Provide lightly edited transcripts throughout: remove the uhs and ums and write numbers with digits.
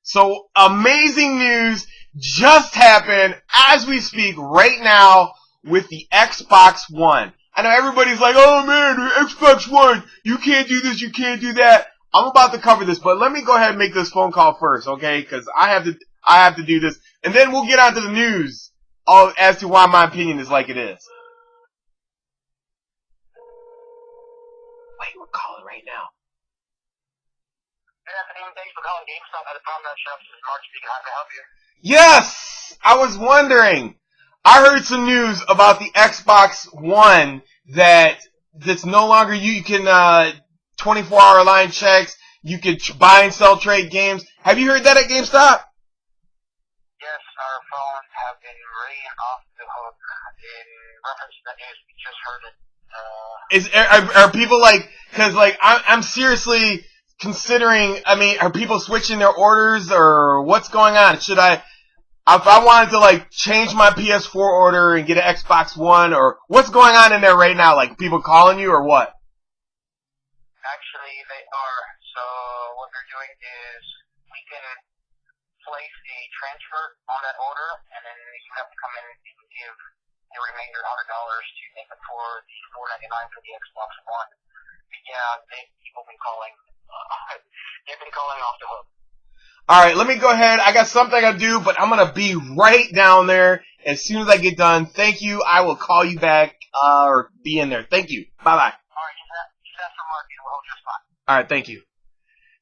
So amazing news just happened as we speak right now with the Xbox One. I know everybody's like, oh man, the Xbox One, you can't do this, you can't do that. I'm about to cover this, but let me go ahead and make this phone call first, okay? Because I have to do this, and then we'll get on to the news as to why my opinion is like it is. Wait, we're calling right now. Good afternoon. Thanks for calling GameStop at the Promenade Shop. This is Mark speaking. How can I help you? Yes! I was wondering. I heard some news about the Xbox One that's no longer you can 24-hour line checks. You could buy and sell trade games. Have you heard that at GameStop? Yes, our phones have been ringing off the hook in reference to that news. We just heard it. Are people like, cause like I'm seriously considering, I mean, are people switching their orders or what's going on? Should I, if I wanted to like change my PS4 order and get an Xbox One, or what's going on in there right now? Like people calling you or what? Actually, they are. So what they're doing is we can place a transfer on that order, and then you have to come in and give the remainder $100 to make it for the $4.99 for the Xbox One. Yeah, people have been calling. They've been calling off the hook. All right, let me go ahead. I got something I do, but I'm gonna be right down there as soon as I get done. Thank you. I will call you back or be in there. Thank you. Bye bye. All right, just ask for Mark and we'll hold your spot. All right, thank you.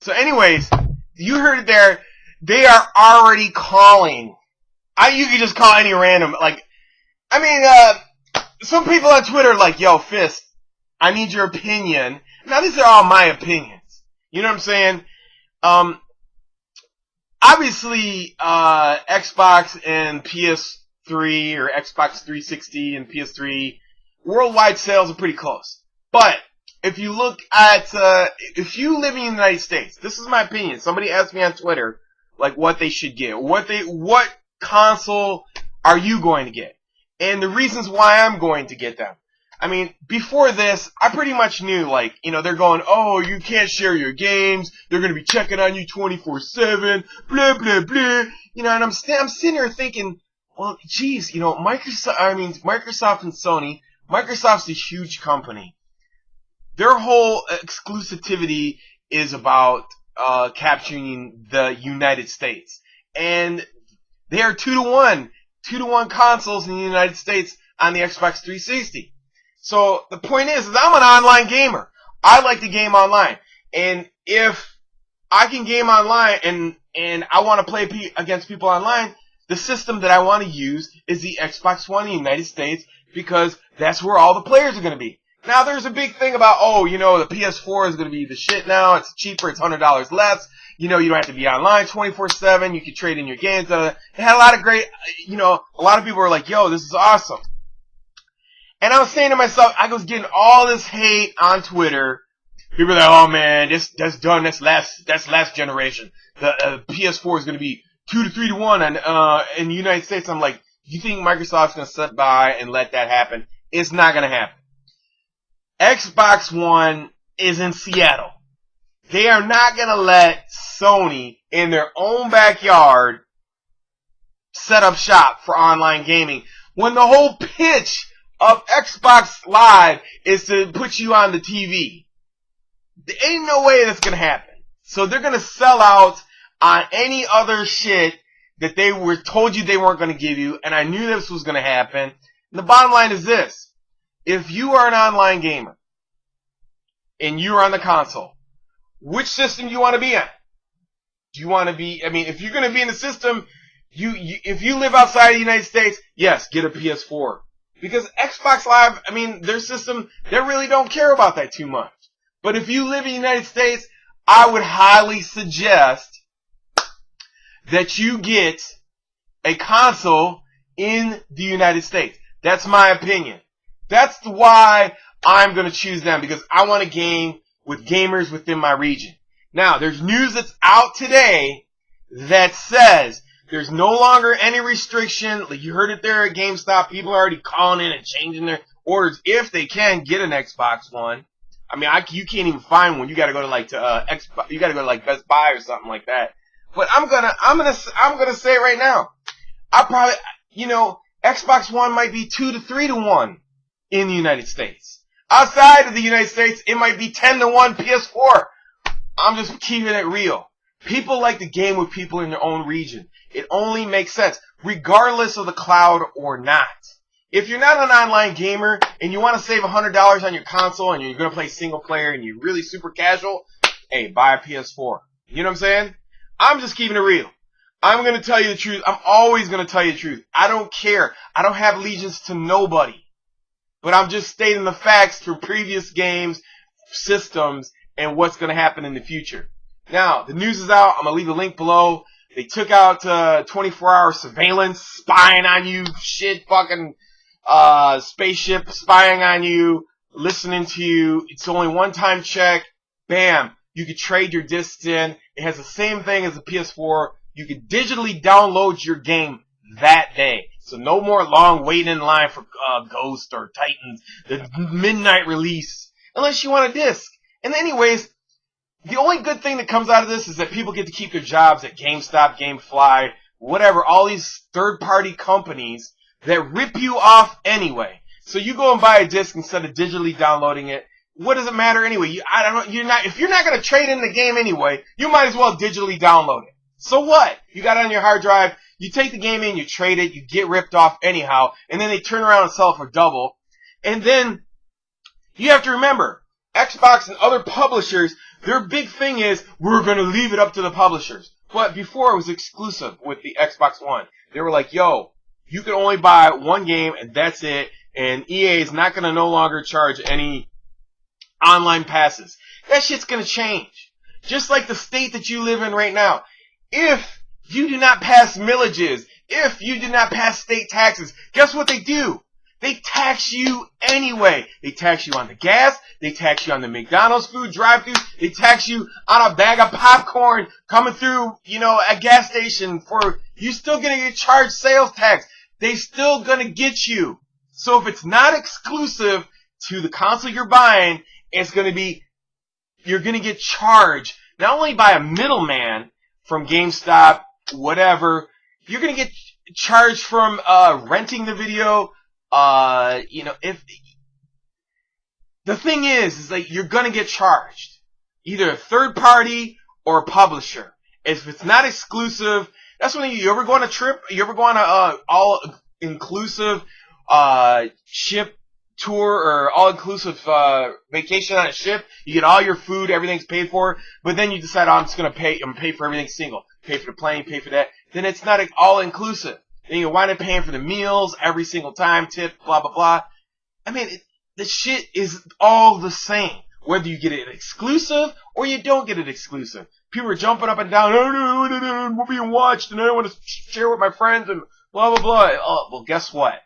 So, anyways, you heard it there. They are already calling. You can just call any random. Like, I mean, some people on Twitter are like, "Yo, Fist, I need your opinion." Now, these are all my opinions. You know what I'm saying? Obviously, Xbox and PS3 or Xbox 360 and PS3 worldwide sales are pretty close. But if you look at, if you live in the United States, this is my opinion. Somebody asked me on Twitter, like, what they should get. What console are you going to get? And the reasons why I'm going to get them. I mean, before this, I pretty much knew, like, you know, they're going, oh, you can't share your games. They're going to be checking on you 24/7, blah, blah, blah. You know, and I'm sitting here thinking, well, geez, you know, Microsoft and Sony, Microsoft's a huge company. Their whole exclusivity is about capturing the United States. And they are 2-to-1 consoles in the United States on the Xbox 360. So the point is I'm an online gamer. I like to game online. And if I can game online and I want to play against people online, the system that I want to use is the Xbox One in the United States because that's where all the players are going to be. Now, there's a big thing about, oh, you know, the PS4 is going to be the shit now. It's cheaper. It's $100 less. You know, you don't have to be online 24/7. You can trade in your games. It had a lot of great, you know, a lot of people were like, yo, this is awesome. And I was saying to myself, I was getting all this hate on Twitter. People are like, oh man, that's done. That's last generation. The PS4 is going to be 2 to 3 to 1 in the United States. I'm like, you think Microsoft's going to sit by and let that happen? It's not going to happen. Xbox One is in Seattle. They are not going to let Sony in their own backyard set up shop for online gaming when the whole pitch of Xbox Live is to put you on the TV. There ain't no way that's going to happen. So they're going to sell out on any other shit that they were told you they weren't going to give you, and I knew this was going to happen. And the bottom line is this. If you are an online gamer and you're on the console, which system do you want to be on? Do you want to be, I mean, if you're going to be in the system, if you live outside of the United States, yes, get a PS4. Because Xbox Live, I mean, their system, they really don't care about that too much. But if you live in the United States, I would highly suggest that you get a console in the United States. That's my opinion. That's why I'm going to choose them, because I want to game with gamers within my region. Now, there's news that's out today that says there's no longer any restriction. Like you heard it there at GameStop. People are already calling in and changing their orders if they can get an Xbox One. I mean, you can't even find one. You got to go to like you got to go to like Best Buy or something like that. But I'm gonna say it right now. I probably, Xbox One might be 2 to 3 to 1 in the United States. Outside of the United States, it might be 10 to 1 PS4. I'm just keeping it real. People like to game with people in their own region. It only makes sense, regardless of the cloud or not. If you're not an online gamer and you want to save $100 on your console and you're going to play single player and you're really super casual, hey, buy a PS4. You know what I'm saying? I'm just keeping it real. I'm going to tell you the truth. I'm always going to tell you the truth. I don't care. I don't have allegiance to nobody. But I'm just stating the facts from previous games, systems, and what's going to happen in the future. Now, the news is out. I'm going to leave a link below. They took out 24-hour surveillance, spying on you, fucking spaceship spying on you, listening to you. It's only one-time check. Bam. You can trade your discs in. It has the same thing as the PS4. You can digitally download your game that day. So no more long waiting in line for Ghost or Titans, the midnight release, unless you want a disc. And anyways, the only good thing that comes out of this is that people get to keep their jobs at GameStop, GameFly, whatever, all these third-party companies that rip you off anyway. So you go and buy a disc instead of digitally downloading it. What does it matter anyway? If you're not going to trade in the game anyway, you might as well digitally download it. So what? You got it on your hard drive, you take the game in, you trade it, you get ripped off anyhow, and then they turn around and sell it for double. And then you have to remember, Xbox and other publishers, their big thing is, we're going to leave it up to the publishers. But before it was exclusive with the Xbox One. They were like, yo, you can only buy one game and that's it, and EA is not going to no longer charge any online passes. That shit's going to change. Just like the state that you live in right now. If you do not pass millages, if you do not pass state taxes, guess what they do? They tax you anyway. They tax you on the gas. They tax you on the McDonald's food drive-thru. They tax you on a bag of popcorn coming through, a gas station. You're still going to get charged sales tax. They still going to get you. So if it's not exclusive to the console you're buying, you're going to get charged not only by a middleman from GameStop, whatever. You're going to get charged from renting the video. If the thing is like you're going to get charged. Either a third party or a publisher. If it's not exclusive, that's when you ever go on a trip, you ever go on a all-inclusive ship tour or all-inclusive vacation on a ship, you get all your food, everything's paid for, but then you decide, I'm going to pay for everything single. Pay for the plane, pay for that. Then it's not all-inclusive. Then you wind up paying for the meals every single time, tip, blah, blah, blah. I mean, the shit is all the same. Whether you get it exclusive or you don't get it exclusive. People are jumping up and down, we're being watched and I want to share with my friends and blah, blah, blah. Oh, well, guess what?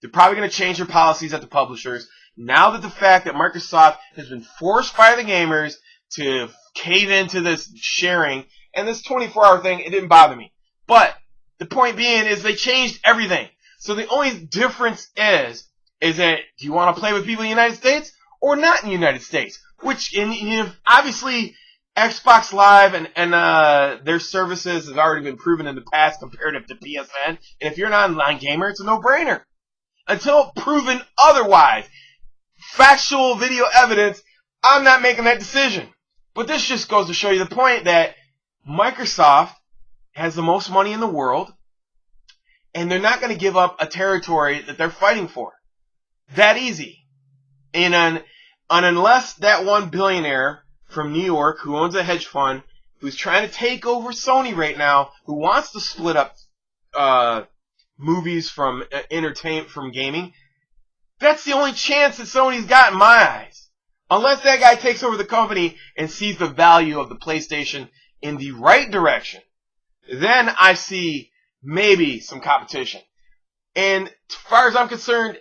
They're probably going to change their policies at the publishers. Now that the fact that Microsoft has been forced by the gamers to cave into this sharing, and this 24-hour thing, it didn't bother me. But the point being is they changed everything. So the only difference is that do you want to play with people in the United States or not in the United States? Which, obviously, Xbox Live and their services have already been proven in the past comparative to PSN. And if you're an online gamer, it's a no-brainer. Until proven otherwise, factual video evidence, I'm not making that decision. But this just goes to show you the point that Microsoft has the most money in the world, and they're not going to give up a territory that they're fighting for. That easy. And unless that one billionaire from New York who owns a hedge fund, who's trying to take over Sony right now, who wants to split up movies from entertainment, from gaming, that's the only chance that Sony's got in my eyes. Unless that guy takes over the company and sees the value of the PlayStation in the right direction, then I see maybe some competition. And as far as I'm concerned,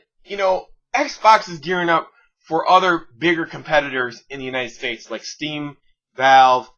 Xbox is gearing up for other bigger competitors in the United States, like Steam, Valve,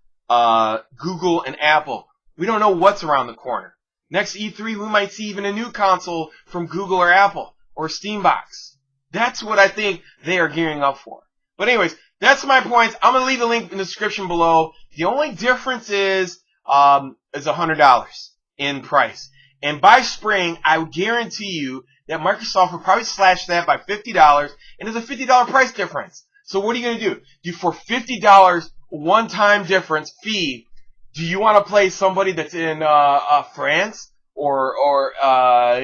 Google, and Apple. We don't know what's around the corner. Next E3, we might see even a new console from Google or Apple or Steambox. That's what I think they are gearing up for. But anyways, that's my points. I'm going to leave the link in the description below. The only difference is is $100 in price. And by spring, I guarantee you that Microsoft will probably slash that by $50, and there's a $50 price difference. So what are you going to do? For $50 one-time difference fee, do you want to play somebody that's in France or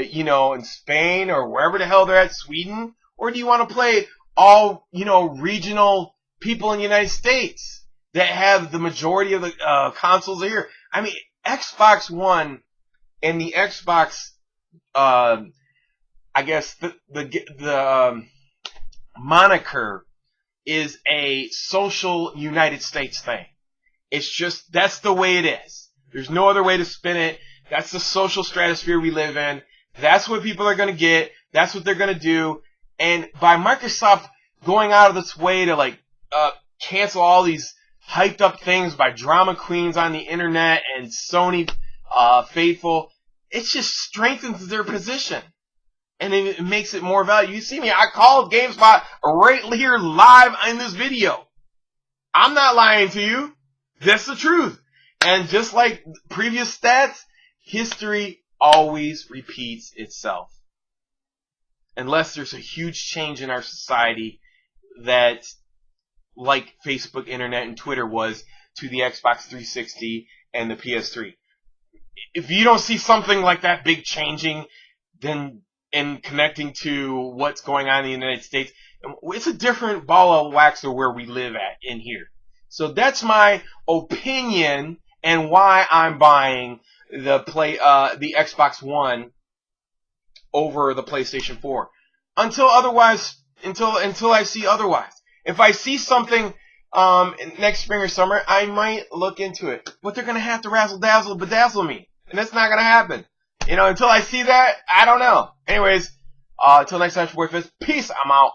in Spain or wherever the hell they're at, Sweden? Or do you want to play all, regional people in the United States that have the majority of the consoles here? I mean, Xbox One and the Xbox, I guess the moniker is a social United States thing. It's just, that's the way it is. There's no other way to spin it. That's the social stratosphere we live in. That's what people are going to get. That's what they're going to do. And by Microsoft going out of its way to cancel all these hyped up things by drama queens on the internet and Sony faithful, it just strengthens their position. And it makes it more valuable. You see me, I called GameSpot right here live in this video. I'm not lying to you. That's the truth. And just like previous stats, history always repeats itself. Unless there's a huge change in our society that, like Facebook, Internet, and Twitter was to the Xbox 360 and the PS3. If you don't see something like that big changing, then in connecting to what's going on in the United States, it's a different ball of wax of where we live at in here. So that's my opinion and why I'm buying the Xbox One over the PlayStation 4. Until I see otherwise. If I see something next spring or summer, I might look into it. But they're gonna have to razzle dazzle bedazzle me. And that's not gonna happen. Until I see that, I don't know. Anyways, until next time, Boy Fist, peace, I'm out.